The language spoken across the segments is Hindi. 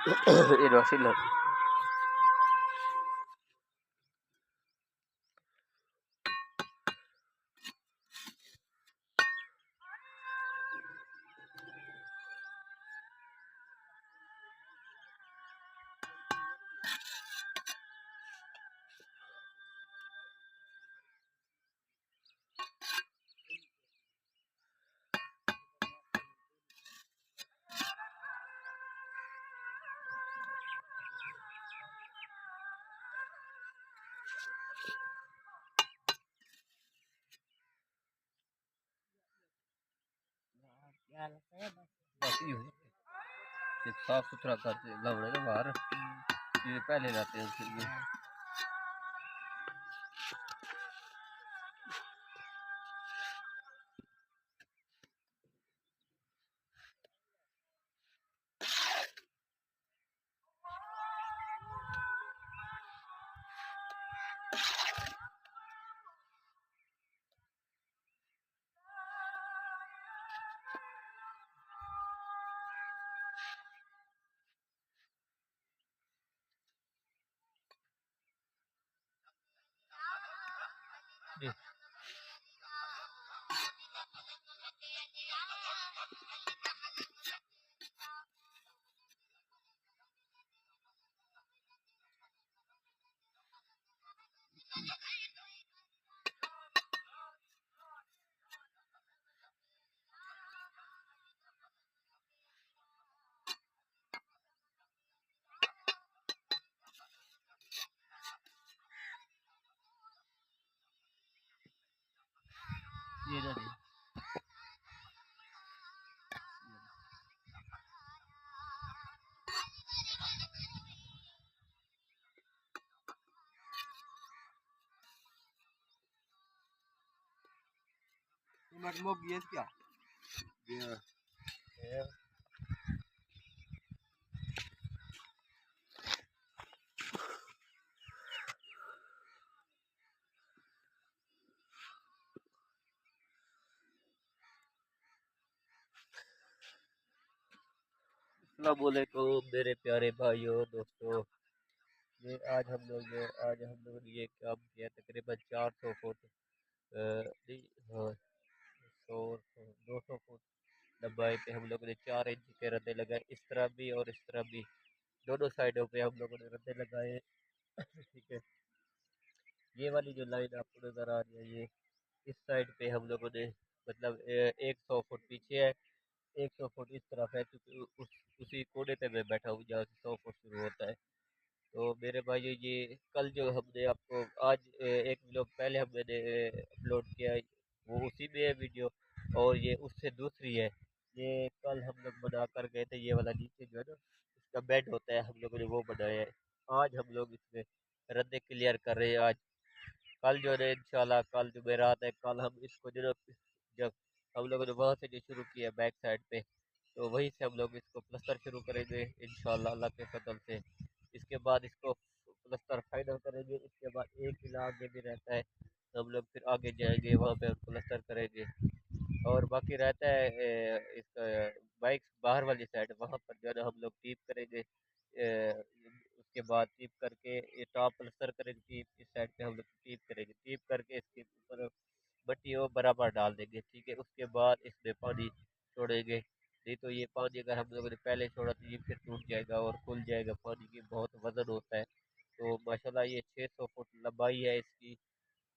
ये रोशिल साफ सुथरा करते लवड़े के बाहर ये पहले रहते हैं उसके लिए। ये नहीं मगमग ये क्या ये अस्सलामुअलैकुम मेरे प्यारे भाइयों दोस्तों। ये आज हम लोग ने ये काम किया तकरीबन 400 फुट नहीं, हाँ, 200 फुट लंबाई पे हम लोगों ने 4 इंच के रद्दे लगाए, इस तरह भी और इस तरह भी, दोनों साइडों पे हम लोगों ने रद्दे लगाए। ठीक है, ये वाली जो लाइन आपको नज़र आ रही है, ये इस साइड पे हम लोगों ने मतलब 100 फुट पीछे है, 100 फुट इस तरफ है, क्योंकि उसी कोने पे मैं बैठा हूँ जहाँ से 100 फुट शुरू होता है। तो मेरे भाइयों, ये कल जो हमने आपको आज एक व्लॉग पहले हमने अपलोड किया है, वो उसी में है वीडियो, और ये उससे दूसरी है। ये कल हम लोग बना कर गए थे, ये वाला नीचे जो है ना इसका बेड होता है, हम लोगों ने वो बनाया है। आज हम लोग इसमें रद्दे क्लियर कर रहे हैं। आज कल जो है इंशाल्लाह, कल जो मेरा आता है, कल हम इसको जो है, जब हम लोगों ने वहाँ से जो शुरू किया बैक साइड पे, तो वहीं से हम लोग इसको प्लस्तर शुरू करेंगे इंशाल्लाह अल्लाह के फजल से। इसके बाद इसको प्लस्तर फाइनल करेंगे, इसके बाद एक किला आगे भी रहता है, तो हम लोग फिर आगे जाएंगे वहाँ पे प्लस्तर करेंगे। और बाकी रहता है इसका बाइक बाहर वाली साइड, वहाँ पर जो है ना हम लोग टीप करेंगे। उसके बाद टीप करके ये टॉप प्लस्तर करेंगे, टीप इस साइड पे हम लोग टीप करेंगे, टीप करके इसके ऊपर मट्टी वो बराबर डाल देंगे। ठीक है, उसके बाद इसमें पानी छोड़ेंगे, नहीं तो ये पानी अगर हम लोगों ने पहले छोड़ा तो ये फिर टूट जाएगा और खुल जाएगा, पानी की बहुत वजन होता है। तो माशाल्लाह ये 600 फुट लंबाई है इसकी।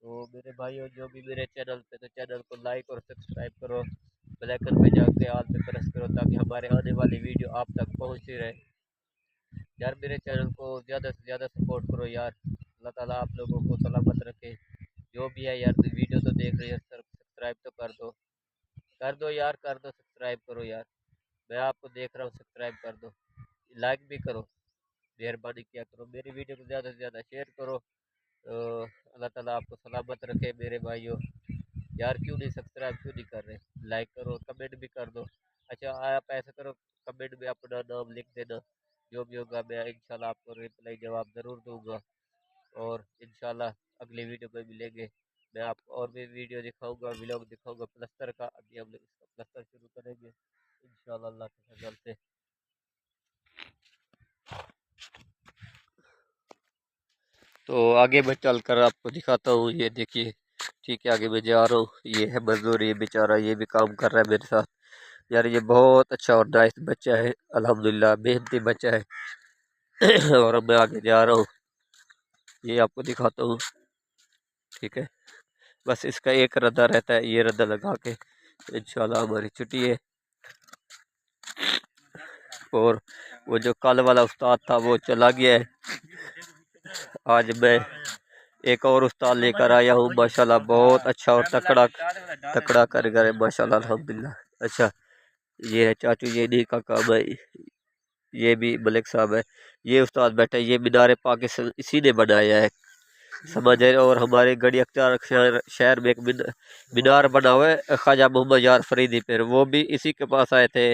तो मेरे भाइयों, जो भी मेरे चैनल पे, तो चैनल को लाइक और सब्सक्राइब करो, बेल आइकन पे जाके ऑल पे प्रेस करो, ताकि हमारे आने वाली वीडियो आप तक पहुंचती रहे। यार मेरे चैनल को ज़्यादा से ज़्यादा सपोर्ट करो यार, अल्लाह ताला आप लोगों को सलामत रखे। जो भी है यार, वीडियो तो देख रही है, सब्सक्राइब तो कर दो यार, कर दो, सब्सक्राइब करो यार। मैं आपको देख रहा हूँ, सब्सक्राइब कर दो, लाइक भी करो, मेहरबानी किया करो, मेरी वीडियो को ज़्यादा से ज़्यादा शेयर करो। तो अल्लाह ताला आपको सलामत रखे मेरे भाइयों। यार क्यों नहीं सब्सक्राइब, क्यों नहीं कर रहे? लाइक करो, कमेंट भी कर दो। अच्छा, आप ऐसा करो, कमेंट में अपना नाम लिख देना, जो भी होगा मैं इंशाल्लाह आपको रिप्लाई जवाब ज़रूर दूंगा। और इंशाल्लाह अगली वीडियो में मिलेंगे, मैं आपको और भी वीडियो दिखाऊंगा, व्लॉग दिखाऊंगा प्लस्तर का। अभी हम लोग इसका प्लस्तर शुरू करेंगे इंशाल्लाह अल्लाह के फजल से। तो आगे मैं चलकर आपको दिखाता हूँ। ये देखिए, ठीक है, आगे मैं जा रहा हूँ। ये है मजदूर, ये बेचारा ये भी काम कर रहा है मेरे साथ। यार ये बहुत अच्छा और नाइस बच्चा है, अल्हम्दुलिल्लाह मेहनती बच्चा है। और मैं आगे जा रहा हूँ, ये आपको दिखाता हूँ। ठीक है, बस इसका एक रद्दा रहता है, ये रद्दा लगा के इंशाल्लाह हमारी छुट्टी है। और वो जो कल वाला उस्ताद था वो चला गया है। आज मैं एक और उस्ताद लेकर आया हूँ, माशाल्लाह बहुत अच्छा और तकड़ा तकड़ा कारीगर है माशाल्लाह, अल्हम्दुलिल्लाह। अच्छा, ये है चाचू, ये नहीं का काम है, ये भी मलिक साहब है। ये उस्ताद बैठा है, ये मीनार पाकिस्तान इसी ने बनाया है, समझ रहे। और हमारे गढ़ी अख्तियार शहर में एक मीनार बना हुआ है ख्वाजा मोहम्मद यार फरीदी पर, वो भी इसी के पास आए थे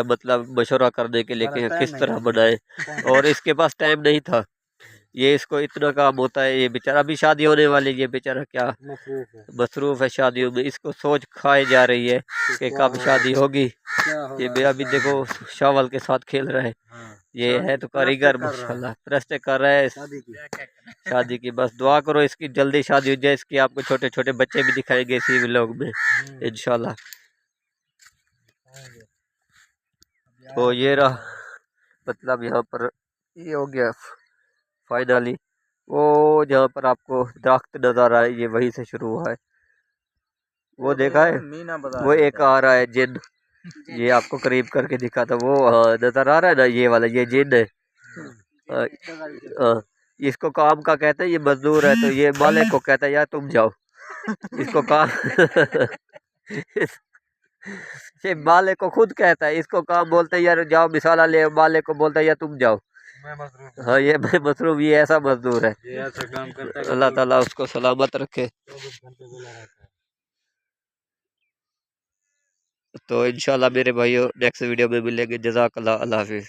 मतलब मशवरा करने के लिए कि किस तरह बनाए, और इसके पास टाइम नहीं था। ये इसको इतना काम होता है, ये बेचारा अभी शादी होने वाली, ये बेचारा क्या मसरूफ है शादियों में, इसको सोच खाई जा रही है कि कब शादी होगी। ये भी अभी देखो शावल के साथ खेल रहा है। ये है तो कारीगर माशाल्लाह, प्रस्त कर रहा है शादी की। बस दुआ करो इसकी जल्दी शादी हो जाए, इसकी आपको छोटे छोटे बच्चे भी दिखाएंगे इसी व्लॉग में इंशाल्लाह। तो ये रहा, मतलब यहाँ पर ये हो गया फाइनली। वो जहाँ पर आपको दरख्त नजर आए, ये वहीं से शुरू हुआ है। वो देखा है, वो एक आ रहा है जिन, ये आपको करीब करके दिखा था वो, हाँ नजर आ रहा है ना, ये वाला ये जिन है। हाँ, हाँ, इसको काम का कहते हैं, ये मजदूर है तो ये मालिक को कहता है यार तुम जाओ, इसको काम ये मालिक को खुद कहता है, इसको काम बोलते हैं यार जाओ मिसाला ले, मालिक को बोलता है यार तुम जाओ। हाँ ये मैं मसरूफ, ये ऐसा मजदूर है, ये ऐसा काम करता है, अल्लाह ताला उसको सलामत रखे। तो इंशाल्लाह मेरे भाइयों नेक्स्ट वीडियो में मिलेंगे। जज़ाकल्लाह, अल्लाह हाफिज़।